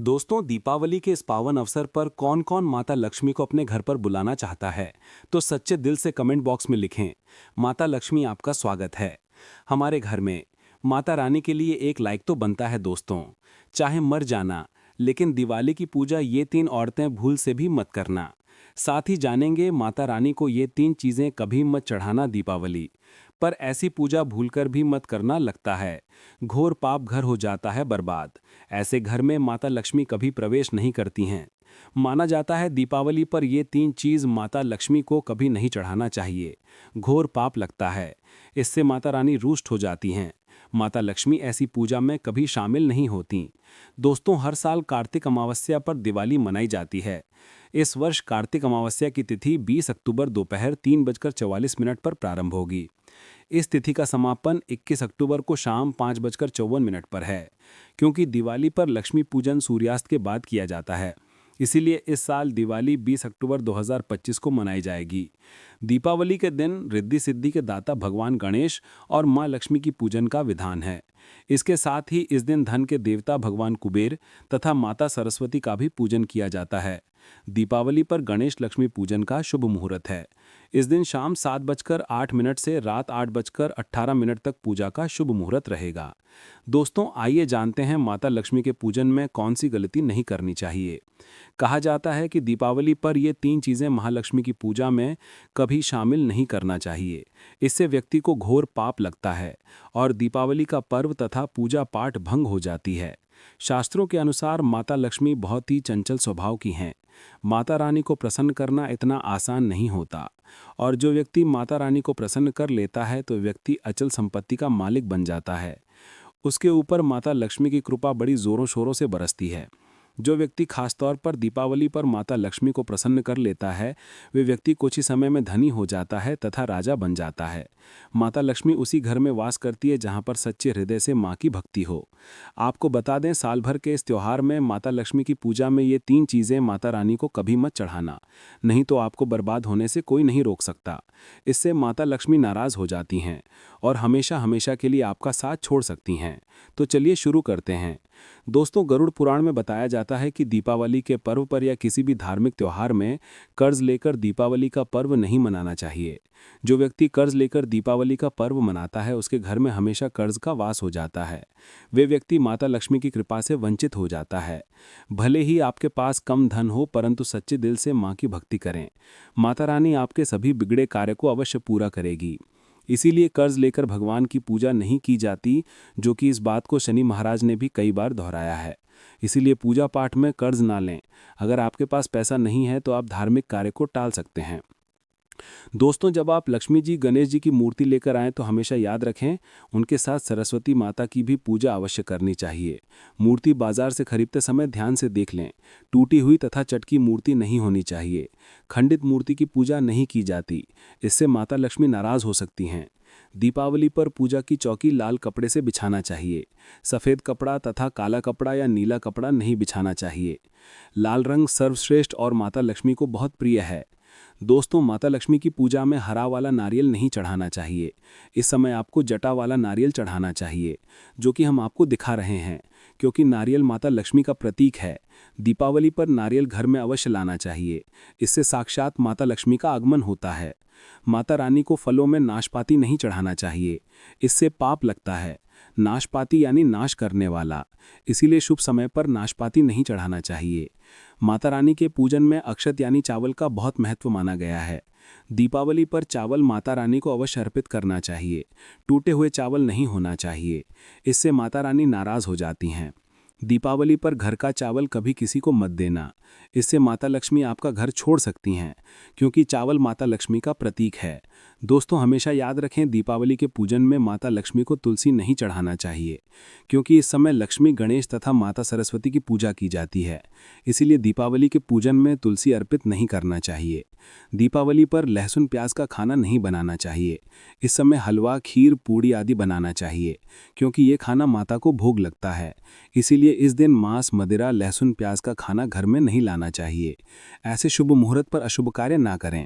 दोस्तों, दीपावली के इस पावन अवसर पर कौन कौन माता लक्ष्मी को अपने घर पर बुलाना चाहता है? तो सच्चे दिल से कमेंट बॉक्स में लिखें। माता लक्ष्मी आपका स्वागत है हमारे घर में। माता रानी के लिए एक लाइक तो बनता है दोस्तों। चाहे मर जाना, लेकिन दिवाली की पूजा ये तीन औरतें भूल से भी मत करना। साथ ही जानेंगे माता रानी को ये तीन चीजें कभी मत चढ़ाना दीपावली पर। ऐसी पूजा भूलकर भी मत करना, लगता है घोर पाप, घर हो जाता है बर्बाद। ऐसे घर में माता लक्ष्मी कभी प्रवेश नहीं करती हैं। माना जाता है दीपावली पर ये तीन चीज माता लक्ष्मी को कभी नहीं चढ़ाना चाहिए। घोर पाप लगता है, इससे माता रानी रुष्ट हो जाती हैं। माता लक्ष्मी ऐसी पूजा में कभी शामिल नहीं होती। दोस्तों, हर साल कार्तिक अमावस्या पर दिवाली मनाई जाती है। इस वर्ष कार्तिक अमावस्या की तिथि 20 अक्टूबर दोपहर 3:44 पर प्रारंभ होगी। इस तिथि का समापन 21 अक्टूबर को शाम 5:54 पर है। क्योंकि दिवाली पर लक्ष्मी पूजन सूर्यास्त के बाद किया जाता है, इसीलिए इस साल दिवाली 20 अक्टूबर 2025 को मनाई जाएगी। दीपावली के दिन रिद्धि सिद्धि के दाता भगवान गणेश और मां लक्ष्मी की पूजन का विधान है। इसके साथ ही इस दिन धन के देवता भगवान कुबेर तथा माता सरस्वती का भी पूजन किया जाता है। दीपावली पर गणेश लक्ष्मी पूजन का शुभ मुहूर्त है। इस दिन शाम 7:08 से रात 8:18 तक पूजा का शुभ मुहूर्त रहेगा। दोस्तों, आइए जानते हैं माता लक्ष्मी के पूजन में कौन सी गलती नहीं करनी चाहिए। कहा जाता है कि दीपावली पर ये तीन चीजें महालक्ष्मी की पूजा में कभी शामिल नहीं करना चाहिए। इससे व्यक्ति को घोर पाप लगता है और दीपावली का पर्व तथा पूजा पाठ भंग हो जाती है। शास्त्रों के अनुसार माता लक्ष्मी बहुत ही चंचल स्वभाव की हैं। माता रानी को प्रसन्न करना इतना आसान नहीं होता, और जो व्यक्ति माता रानी को प्रसन्न कर लेता है तो व्यक्ति अचल संपत्ति का मालिक बन जाता है। उसके ऊपर माता लक्ष्मी की कृपा बड़ी जोरों शोरों से बरसती है। जो व्यक्ति खासतौर पर दीपावली पर माता लक्ष्मी को प्रसन्न कर लेता है, वे व्यक्ति कुछ ही समय में धनी हो जाता है तथा राजा बन जाता है। माता लक्ष्मी उसी घर में वास करती है जहां पर सच्चे हृदय से मां की भक्ति हो। आपको बता दें, साल भर के इस त्योहार में माता लक्ष्मी की पूजा में ये तीन चीजें माता रानी को कभी मत चढ़ाना, नहीं तो आपको बर्बाद होने से कोई नहीं रोक सकता। इससे माता लक्ष्मी नाराज हो जाती हैं और हमेशा हमेशा के लिए आपका साथ छोड़ सकती हैं। तो चलिए शुरू करते हैं। दोस्तों, गरुड़ पुराण में बताया जाता है कि दीपावली के पर्व पर या किसी भी धार्मिक त्योहार में कर्ज लेकर दीपावली का पर्व नहीं मनाना चाहिए। जो व्यक्ति कर्ज लेकर दीपावली का पर्व मनाता है, उसके घर में हमेशा कर्ज का वास हो जाता है। वे व्यक्ति माता लक्ष्मी की कृपा से वंचित हो जाता है। भले ही आपके पास कम धन हो, परंतु सच्चे दिल से मां की भक्ति करें। माता रानी आपके सभी बिगड़े कार्य को अवश्य पूरा करेगी। इसीलिए कर्ज लेकर भगवान की पूजा नहीं की जाती, जो कि इस बात को शनि महाराज ने भी कई बार दोहराया है। इसीलिए पूजा पाठ में कर्ज ना लें। अगर आपके पास पैसा नहीं है तो आप धार्मिक कार्य को टाल सकते हैं। दोस्तों, जब आप लक्ष्मी जी गणेश जी की मूर्ति लेकर आएं तो हमेशा याद रखें, उनके साथ सरस्वती माता की भी पूजा अवश्य करनी चाहिए। मूर्ति बाजार से खरीदते समय ध्यान से देख लें। टूटी हुई तथा चटकी मूर्ति नहीं होनी चाहिए। खंडित मूर्ति की पूजा नहीं की जाती, इससे माता लक्ष्मी नाराज हो सकती हैं। दीपावली पर पूजा की चौकी लाल कपड़े से बिछाना चाहिए। सफ़ेद कपड़ा तथा काला कपड़ा या नीला कपड़ा नहीं बिछाना चाहिए। लाल रंग सर्वश्रेष्ठ और माता लक्ष्मी को बहुत प्रिय है। दोस्तों, माता लक्ष्मी की पूजा में हरा वाला नारियल नहीं चढ़ाना चाहिए। इस समय आपको जटा वाला नारियल चढ़ाना चाहिए, जो कि हम आपको दिखा रहे हैं, क्योंकि नारियल माता लक्ष्मी का प्रतीक है। दीपावली पर नारियल घर में अवश्य लाना चाहिए। इससे साक्षात माता लक्ष्मी का आगमन होता है। माता रानी को फलों में नाशपाती नहीं चढ़ाना चाहिए, इससे पाप लगता है। नाशपाती यानी नाश करने वाला, इसीलिए शुभ समय पर नाशपाती नहीं चढ़ाना चाहिए। माता रानी के पूजन में अक्षत यानी चावल का बहुत महत्व माना गया है। दीपावली पर चावल माता रानी को अवश्य अर्पित करना चाहिए। टूटे हुए चावल नहीं होना चाहिए, इससे माता रानी नाराज हो जाती हैं। दीपावली पर घर का चावल कभी किसी को मत देना, इससे माता लक्ष्मी आपका घर छोड़ सकती हैं, क्योंकि चावल माता लक्ष्मी का प्रतीक है। दोस्तों, हमेशा याद रखें, दीपावली के पूजन में माता लक्ष्मी को तुलसी नहीं चढ़ाना चाहिए, क्योंकि इस समय लक्ष्मी, गणेश तथा माता सरस्वती की पूजा की जाती है। इसीलिए दीपावली के पूजन में तुलसी अर्पित नहीं करना चाहिए। दीपावली पर लहसुन प्याज का खाना नहीं बनाना चाहिए। इस समय हलवा, खीर, पूड़ी आदि बनाना चाहिए, क्योंकि ये खाना माता को भोग लगता है। इसीलिए इस दिन मांस, मदिरा, लहसुन प्याज का खाना घर में नहीं लाना चाहिए। ऐसे शुभ मुहूर्त पर अशुभ कार्य ना करें।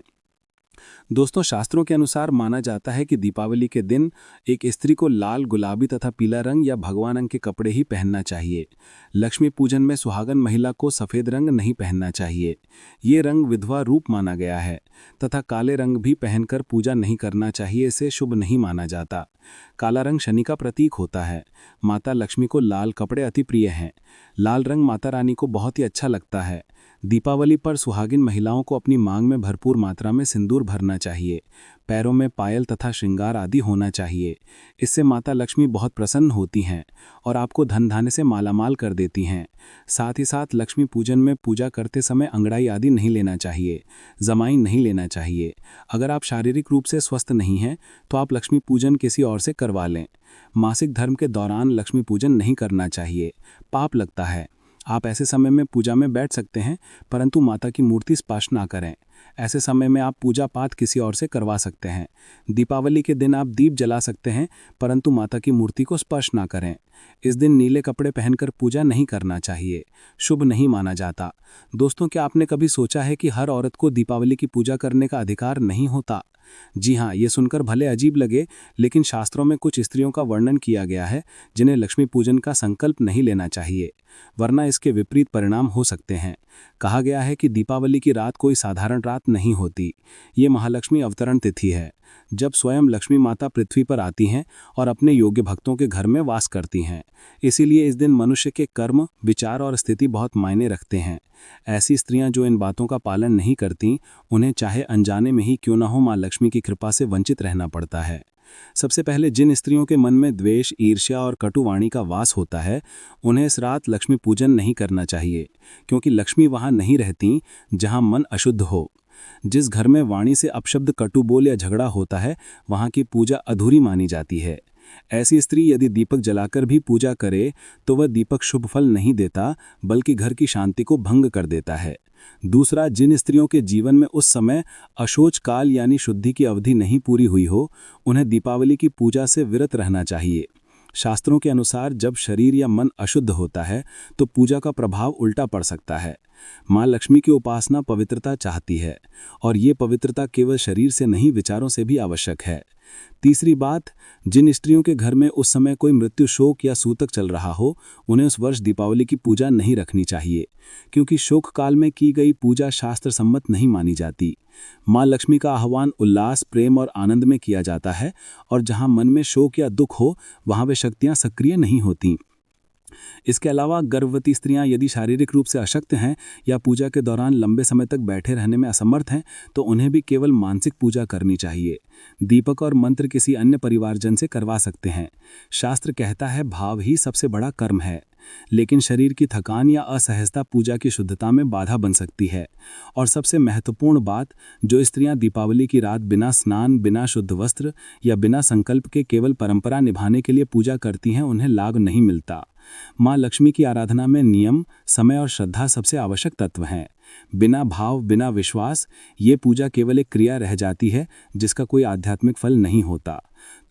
दोस्तों, शास्त्रों के अनुसार माना जाता है कि दीपावली के दिन एक स्त्री को लाल, गुलाबी तथा पीला रंग या भगवा रंग के कपड़े ही पहनना चाहिए। लक्ष्मी पूजन में सुहागन महिला को सफ़ेद रंग नहीं पहनना चाहिए। ये रंग विधवा रूप माना गया है तथा काले रंग भी पहनकर पूजा नहीं करना चाहिए, इसे शुभ नहीं माना जाता। काला रंग शनि का प्रतीक होता है। माता लक्ष्मी को लाल कपड़े अति प्रिय हैं। लाल रंग माता रानी को बहुत ही अच्छा लगता है। दीपावली पर सुहागिन महिलाओं को अपनी मांग में भरपूर मात्रा में सिंदूर भरना चाहिए। पैरों में पायल तथा श्रृंगार आदि होना चाहिए। इससे माता लक्ष्मी बहुत प्रसन्न होती हैं और आपको धन धान्य से मालामाल कर देती हैं। साथ ही साथ लक्ष्मी पूजन में पूजा करते समय अंगड़ाई आदि नहीं लेना चाहिए, जमाइन नहीं लेना चाहिए। अगर आप शारीरिक रूप से स्वस्थ नहीं हैं तो आप लक्ष्मी पूजन किसी और से करवा लें। मासिक धर्म के दौरान लक्ष्मी पूजन नहीं करना चाहिए, पाप लगता है। आप ऐसे समय में पूजा में बैठ सकते हैं, परंतु माता की मूर्ति स्पर्श ना करें। ऐसे समय में आप पूजा पाठ किसी और से करवा सकते हैं। दीपावली के दिन आप दीप जला सकते हैं, परंतु माता की मूर्ति को स्पर्श ना करें। इस दिन नीले कपड़े पहनकर पूजा नहीं करना चाहिए, शुभ नहीं माना जाता। दोस्तों, क्या आपने कभी सोचा है कि हर औरत को दीपावली की पूजा करने का अधिकार नहीं होता? जी हाँ, ये सुनकर भले अजीब लगे, लेकिन शास्त्रों में कुछ स्त्रियों का वर्णन किया गया है जिन्हें लक्ष्मी पूजन का संकल्प नहीं लेना चाहिए, वरना इसके विपरीत परिणाम हो सकते हैं। कहा गया है कि दीपावली की रात कोई साधारण रात नहीं होती। ये महालक्ष्मी अवतरण तिथि है, जब स्वयं लक्ष्मी माता पृथ्वी पर आती हैं और अपने योग्य भक्तों के घर में वास करती हैं। इसीलिए इस दिन मनुष्य के कर्म, विचार और स्थिति बहुत मायने रखते हैं। ऐसी स्त्रियां जो इन बातों का पालन नहीं करती, उन्हें चाहे अनजाने में ही क्यों न हो मां लक्ष्मी की कृपा से वंचित रहना पड़ता है। सबसे पहले जिन स्त्रियों के मन में द्वेष, ईर्ष्या और कटुवाणी का वास होता है, उन्हें इस रात लक्ष्मी पूजन नहीं करना चाहिए, क्योंकि लक्ष्मी वहां नहीं रहती जहां मन अशुद्ध हो। जिस घर में वाणी से अपशब्द, कटु बोल या झगड़ा होता है, वहां की पूजा अधूरी मानी जाती है। ऐसी स्त्री यदि दीपक जलाकर भी पूजा करे तो वह दीपक शुभ फल नहीं देता, बल्कि घर की शांति को भंग कर देता है। दूसरा, जिन स्त्रियों के जीवन में उस समय अशोच काल यानी शुद्धि की अवधि नहीं पूरी हुई हो, उन्हें दीपावली की पूजा से विरत रहना चाहिए। शास्त्रों के अनुसार जब शरीर या मन अशुद्ध होता है तो पूजा का प्रभाव उल्टा पड़ सकता है। मां लक्ष्मी की उपासना पवित्रता चाहती है, और ये पवित्रता केवल शरीर से नहीं, विचारों से भी आवश्यक है। तीसरी बात, जिन स्त्रियों के घर में उस समय कोई मृत्यु शोक या सूतक चल रहा हो, उन्हें उस वर्ष दीपावली की पूजा नहीं रखनी चाहिए, क्योंकि शोक काल में की गई पूजा शास्त्र सम्मत नहीं मानी जाती। मां लक्ष्मी का आह्वान उल्लास, प्रेम और आनंद में किया जाता है, और जहां मन में शोक या दुख हो, वहां वे शक्तियां सक्रिय नहीं होती। इसके अलावा गर्भवती स्त्रियां यदि शारीरिक रूप से अशक्त हैं या पूजा के दौरान लंबे समय तक बैठे रहने में असमर्थ हैं, तो उन्हें भी केवल मानसिक पूजा करनी चाहिए। दीपक और मंत्र किसी अन्य परिवारजन से करवा सकते हैं। शास्त्र कहता है भाव ही सबसे बड़ा कर्म है, लेकिन शरीर की थकान या असहजता पूजा की शुद्धता में बाधा बन सकती है। और सबसे महत्वपूर्ण बात, जो स्त्रियां दीपावली की रात बिना स्नान, बिना शुद्ध वस्त्र या बिना संकल्प के केवल परंपरा निभाने के लिए पूजा करती हैं, उन्हें लाभ नहीं मिलता। मां लक्ष्मी की आराधना में नियम, समय और श्रद्धा सबसे आवश्यक तत्व हैं। बिना भाव, बिना विश्वास ये पूजा केवल एक क्रिया रह जाती है, जिसका कोई आध्यात्मिक फल नहीं होता।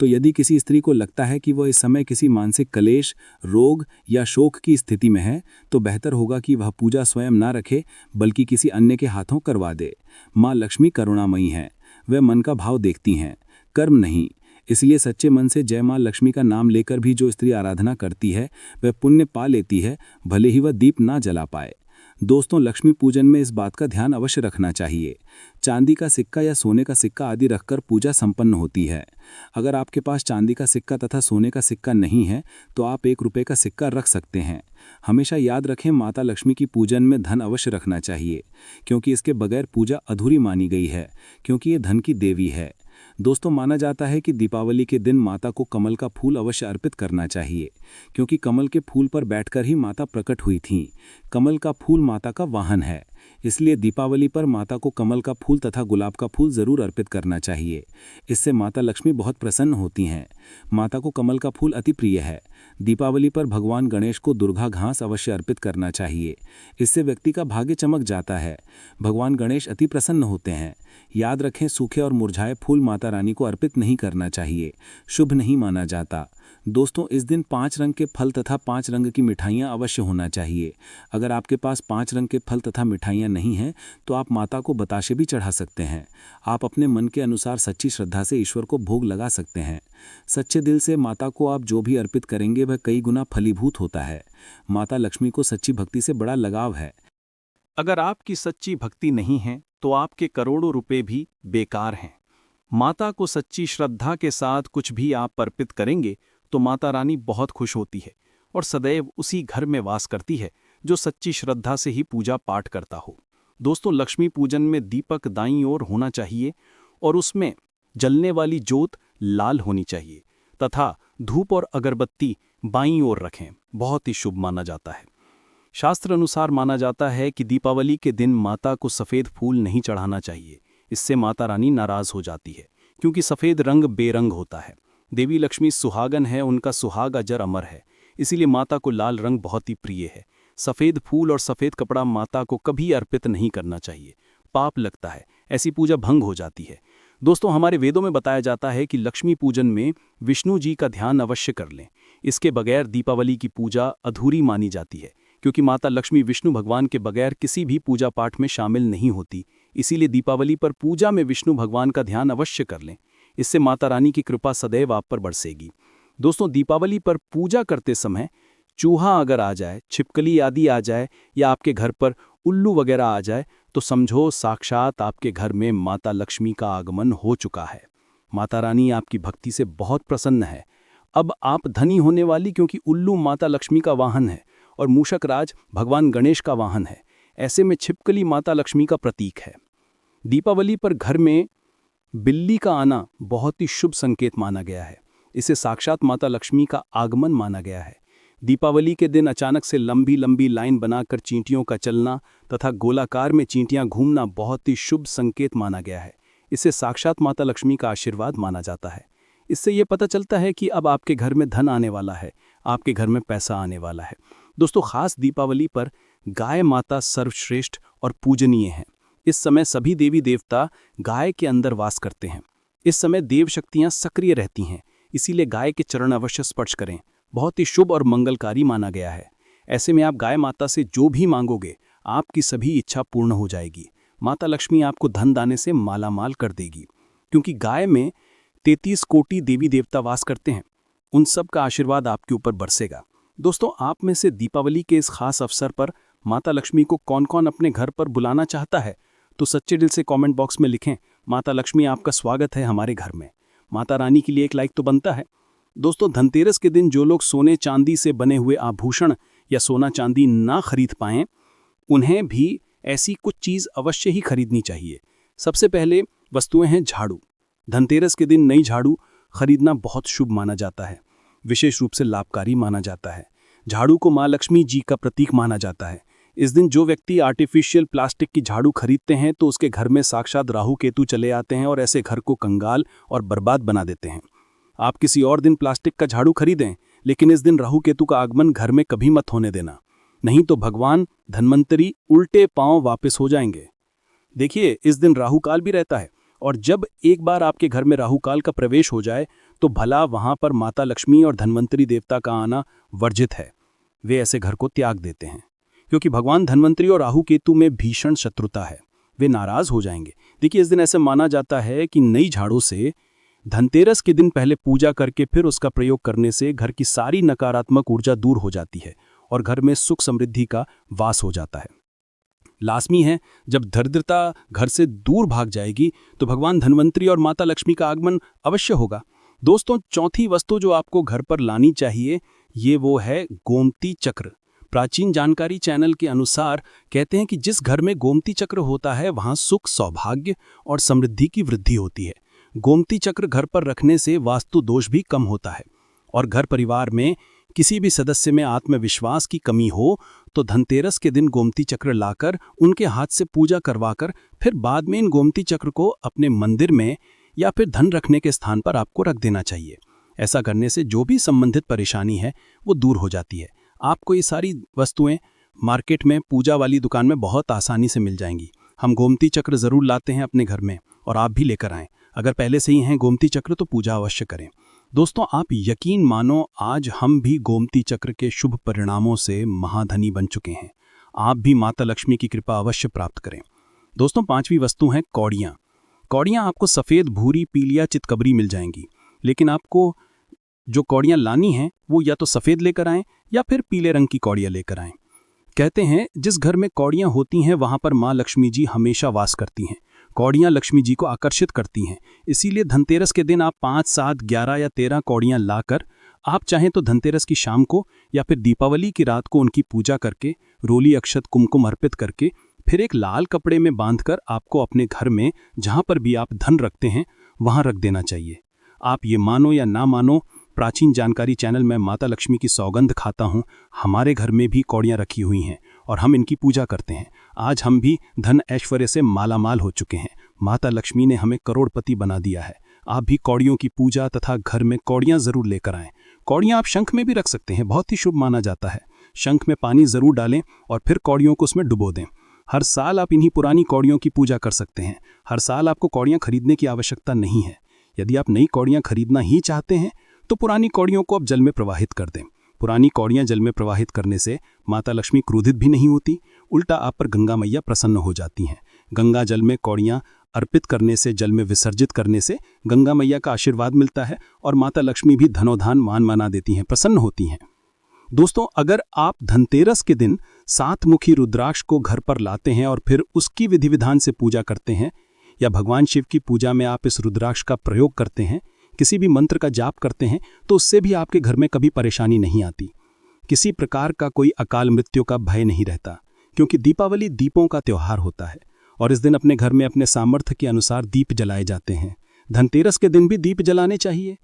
तो यदि किसी स्त्री को लगता है कि वह इस समय किसी मानसिक क्लेश, रोग या शोक की स्थिति में है, तो बेहतर होगा कि वह पूजा स्वयं ना रखे, बल्कि किसी अन्य के हाथों करवा दे। मां लक्ष्मी करुणामयी हैं, वह मन का भाव देखती हैं, कर्म नहीं। इसलिए सच्चे मन से जय मां लक्ष्मी का नाम लेकर भी जो स्त्री आराधना करती है, वह पुण्य पा लेती है, भले ही वह दीप ना जला पाए। दोस्तों, लक्ष्मी पूजन में इस बात का ध्यान अवश्य रखना चाहिए। चांदी का सिक्का या सोने का सिक्का आदि रखकर पूजा संपन्न होती है। अगर आपके पास चांदी का सिक्का तथा सोने का सिक्का नहीं है, तो आप 1 रुपये का सिक्का रख सकते हैं। हमेशा याद रखें, माता लक्ष्मी की पूजन में धन अवश्य रखना चाहिए, क्योंकि इसके बगैर पूजा अधूरी मानी गई है, क्योंकि ये धन की देवी है। दोस्तों, माना जाता है कि दीपावली के दिन माता को कमल का फूल अवश्य अर्पित करना चाहिए, क्योंकि कमल के फूल पर बैठकर ही माता प्रकट हुई थीं। कमल का फूल माता का वाहन है, इसलिए दीपावली पर माता को कमल का फूल तथा गुलाब का फूल जरूर अर्पित करना चाहिए। इससे माता लक्ष्मी बहुत प्रसन्न होती हैं। माता को कमल का फूल अति प्रिय है। दीपावली पर भगवान गणेश को दुर्गा घास अवश्य अर्पित करना चाहिए। इससे व्यक्ति का भाग्य चमक जाता है। भगवान गणेश अति प्रसन्न होते हैं। याद रखें, सूखे और मुरझाए फूल माता रानी को अर्पित नहीं करना चाहिए, शुभ नहीं माना जाता। दोस्तों, इस दिन 5 रंग के फल तथा 5 रंग की मिठाइयाँ अवश्य होना चाहिए। अगर आपके पास 5 रंग के फल तथा मिठाइयाँ नहीं हैं तो आप माता को बताशे भी चढ़ा सकते हैं। आप अपने मन के अनुसार सच्ची श्रद्धा से ईश्वर को भोग लगा सकते हैं। सच्चे दिल से माता को आप जो भी अर्पित करेंगे वह कई गुना फलीभूत होता है। माता लक्ष्मी को सच्ची भक्ति से बड़ा लगाव है। अगर आपकी सच्ची भक्ति नहीं है तो आपके करोड़ों रुपए भी बेकार हैं। माता को सच्ची श्रद्धा के साथ कुछ भी आप अर्पित करेंगे तो माता रानी बहुत खुश होती है और सदैव उसी घर में वास करती है जो सच्ची श्रद्धा से ही पूजा पाठ करता हो। दोस्तों, लक्ष्मी पूजन में दीपक दाईं ओर होना चाहिए और उसमें जलने वाली जोत लाल होनी चाहिए तथा धूप और अगरबत्ती बाईं ओर रखें। बहुत ही शुभ माना जाता है। शास्त्र अनुसार माना जाता है कि दीपावली के दिन माता को सफ़ेद फूल नहीं चढ़ाना चाहिए। इससे माता रानी नाराज हो जाती है, क्योंकि सफ़ेद रंग बेरंग होता है। देवी लक्ष्मी सुहागन है, उनका सुहाग अजर अमर है, इसीलिए माता को लाल रंग बहुत ही प्रिय है। सफ़ेद फूल और सफ़ेद कपड़ा माता को कभी अर्पित नहीं करना चाहिए, पाप लगता है, ऐसी पूजा भंग हो जाती है। दोस्तों, हमारे वेदों में बताया जाता है कि लक्ष्मी पूजन में विष्णु जी का ध्यान अवश्य कर लें। इसके बगैर दीपावली की पूजा अधूरी मानी जाती है, क्योंकि माता लक्ष्मी विष्णु भगवान के बगैर किसी भी पूजा पाठ में शामिल नहीं होती। इसीलिए दीपावली पर पूजा में विष्णु भगवान का ध्यान अवश्य कर लें। इससे माता रानी की कृपा सदैव आप पर बरसेगी। दोस्तों, दीपावली पर पूजा करते समय चूहा अगर आ जाए, छिपकली आदि आ जाए या आपके घर पर उल्लू वगैरह आ जाए तो समझो साक्षात आपके घर में माता लक्ष्मी का आगमन हो चुका है। माता रानी आपकी भक्ति से बहुत प्रसन्न है। अब आप धनी होने वाली, क्योंकि उल्लू माता लक्ष्मी का वाहन है और मूषक राज भगवान गणेश का वाहन है। ऐसे में छिपकली माता लक्ष्मी का प्रतीक है। दीपावली पर घर में बिल्ली का आना बहुत ही शुभ संकेत माना गया है। इसे साक्षात माता लक्ष्मी का आगमन माना गया है। दीपावली के दिन अचानक से लंबी लंबी लाइन बनाकर चींटियों का चलना तथा गोलाकार में चींटियां घूमना बहुत ही शुभ संकेत माना गया है। इसे साक्षात माता लक्ष्मी का आशीर्वाद माना जाता है। इससे ये पता चलता है कि अब आपके घर में धन आने वाला है, आपके घर में पैसा आने वाला है। दोस्तों, खास दीपावली पर गाय माता सर्वश्रेष्ठ और पूजनीय है। इस समय सभी देवी देवता गाय के अंदर वास करते हैं। इस समय देव शक्तियां सक्रिय रहती हैं, इसीलिए गाय के चरण अवश्य स्पर्श करें। बहुत ही शुभ और मंगलकारी माना गया है। ऐसे में आप गाय माता से जो भी मांगोगे आपकी सभी इच्छा पूर्ण हो जाएगी। माता लक्ष्मी आपको धन दाने से मालामाल कर देगी, क्योंकि गाय में 33 कोटि देवी देवता वास करते हैं। उन सब का आशीर्वाद आपके ऊपर बरसेगा। दोस्तों, आप में से दीपावली के इस खास अवसर पर माता लक्ष्मी को कौन कौन अपने घर पर बुलाना चाहता है, तो सच्चे दिल से कमेंट बॉक्स में लिखें। माता लक्ष्मी आपका स्वागत है हमारे घर में। माता रानी के लिए एक लाइक तो बनता है। दोस्तों, धनतेरस के दिन जो लोग सोने चांदी से बने हुए आभूषण या सोना चांदी ना खरीद पाएं, उन्हें भी ऐसी कुछ चीज़ अवश्य ही खरीदनी चाहिए। सबसे पहले वस्तुएं हैं झाड़ू। धनतेरस के दिन नई झाड़ू खरीदना बहुत शुभ माना जाता है, विशेष रूप से लाभकारी माना जाता है। झाड़ू को माँ लक्ष्मी जी का प्रतीक माना जाता है। इस दिन जो व्यक्ति आर्टिफिशियल प्लास्टिक की झाड़ू खरीदते हैं तो उसके घर में साक्षात राहु केतु चले आते हैं और ऐसे घर को कंगाल और बर्बाद बना देते हैं। आप किसी और दिन प्लास्टिक का झाड़ू खरीदें, लेकिन इस दिन राहु केतु का आगमन घर में कभी मत होने देना, नहीं तो भगवान धन्वंतरी उल्टे पांव वापस हो जाएंगे। देखिए, इस दिन राहु काल भी रहता है और जब एक बार आपके घर में राहु काल का प्रवेश हो जाए तो भला वहां पर माता लक्ष्मी और धन्वंतरी देवता का आना वर्जित है। वे ऐसे घर को त्याग देते हैं, क्योंकि भगवान धन्वंतरी और राहु केतु में भीषण शत्रुता है, वे नाराज हो जाएंगे। देखिए, इस दिन ऐसे माना जाता है कि नई झाड़ू से धनतेरस के दिन पहले पूजा करके फिर उसका प्रयोग करने से घर की सारी नकारात्मक ऊर्जा दूर हो जाती है और घर में सुख समृद्धि का वास हो जाता है। लाजमी है, जब दरिद्रता घर से दूर भाग जाएगी तो भगवान धन्वंतरी और माता लक्ष्मी का आगमन अवश्य होगा। दोस्तों, चौथी वस्तु जो आपको घर पर लानी चाहिए ये वो है गोमती चक्र। प्राचीन जानकारी चैनल के अनुसार कहते हैं कि जिस घर में गोमती चक्र होता है वहां सुख, सौभाग्य और समृद्धि की वृद्धि होती है। गोमती चक्र घर पर रखने से वास्तु दोष भी कम होता है और घर परिवार में किसी भी सदस्य में आत्मविश्वास की कमी हो तो धनतेरस के दिन गोमती चक्र लाकर उनके हाथ से पूजा करवाकर फिर बाद में इन गोमती चक्र को अपने मंदिर में या फिर धन रखने के स्थान पर आपको रख देना चाहिए। ऐसा करने से जो भी संबंधित परेशानी है वो दूर हो जाती है। आपको ये सारी वस्तुएं मार्केट में पूजा वाली दुकान में बहुत आसानी से मिल जाएंगी। हम गोमती चक्र ज़रूर लाते हैं अपने घर में और आप भी लेकर आएँ। अगर पहले से ही हैं गोमती चक्र तो पूजा अवश्य करें। दोस्तों, आप यकीन मानो आज हम भी गोमती चक्र के शुभ परिणामों से महाधनी बन चुके हैं। आप भी माता लक्ष्मी की कृपा अवश्य प्राप्त करें। दोस्तों, 5वीं वस्तु है कौड़ियाँ। कौड़ियाँ आपको सफ़ेद, भूरी, पीली या चितकबरी मिल जाएंगी, लेकिन आपको जो कौड़ियाँ लानी हैं वो या तो सफ़ेद लेकर आएं या फिर पीले रंग की कौड़ियाँ लेकर आएं। कहते हैं जिस घर में कौड़ियाँ होती हैं वहाँ पर माँ लक्ष्मी जी हमेशा वास करती हैं। कौड़ियाँ लक्ष्मी जी को आकर्षित करती हैं। इसीलिए धनतेरस के दिन आप 5, 7, 11 या 13 कौड़ियाँ लाकर आप चाहें तो धनतेरस की शाम को या फिर दीपावली की रात को उनकी पूजा करके, रोली, अक्षत, कुमकुम अर्पित करके, फिर एक लाल कपड़े में बांधकर आपको अपने घर में जहाँ पर भी आप धन रखते हैं वहाँ रख देना चाहिए। आप ये मानो या ना मानो, प्राचीन जानकारी चैनल में माता लक्ष्मी की सौगंध खाता हूँ। हमारे घर में भी कौड़ियाँ रखी हुई हैं और हम इनकी पूजा करते हैं। आज हम भी धन ऐश्वर्य से मालामाल हो चुके हैं। माता लक्ष्मी ने हमें करोड़पति बना दिया है। आप भी कौड़ियों की पूजा तथा घर में कौड़ियाँ ज़रूर लेकर आएँ। कौड़ियाँ आप शंख में भी रख सकते हैं, बहुत ही शुभ माना जाता है। शंख में पानी ज़रूर डालें और फिर कौड़ियों को उसमें डुबो दें। हर साल आप इन्हीं पुरानी कौड़ियों की पूजा कर सकते हैं। हर साल आपको कौड़ियाँ खरीदने की आवश्यकता नहीं है। यदि आप नई कौड़ियाँ खरीदना ही चाहते हैं तो पुरानी कौड़ियों को आप जल में प्रवाहित कर दें। पुरानी कौड़ियाँ जल में प्रवाहित करने से माता लक्ष्मी क्रोधित भी नहीं होती, उल्टा आप पर गंगा मैया प्रसन्न हो जाती हैं। गंगा जल में कौड़ियाँ अर्पित करने से, जल में विसर्जित करने से गंगा मैया का आशीर्वाद मिलता है और माता लक्ष्मी भी धनोधान मान मना देती हैं, प्रसन्न होती हैं। दोस्तों, अगर आप धनतेरस के दिन 7 मुखी रुद्राक्ष को घर पर लाते हैं और फिर उसकी विधि विधान से पूजा करते हैं, या भगवान शिव की पूजा में आप इस रुद्राक्ष का प्रयोग करते हैं, किसी भी मंत्र का जाप करते हैं, तो उससे भी आपके घर में कभी परेशानी नहीं आती। किसी प्रकार का कोई अकाल मृत्यु का भय नहीं रहता, क्योंकि दीपावली दीपों का त्यौहार होता है और इस दिन अपने घर में अपने सामर्थ्य के अनुसार दीप जलाए जाते हैं। धनतेरस के दिन भी दीप जलाने चाहिए।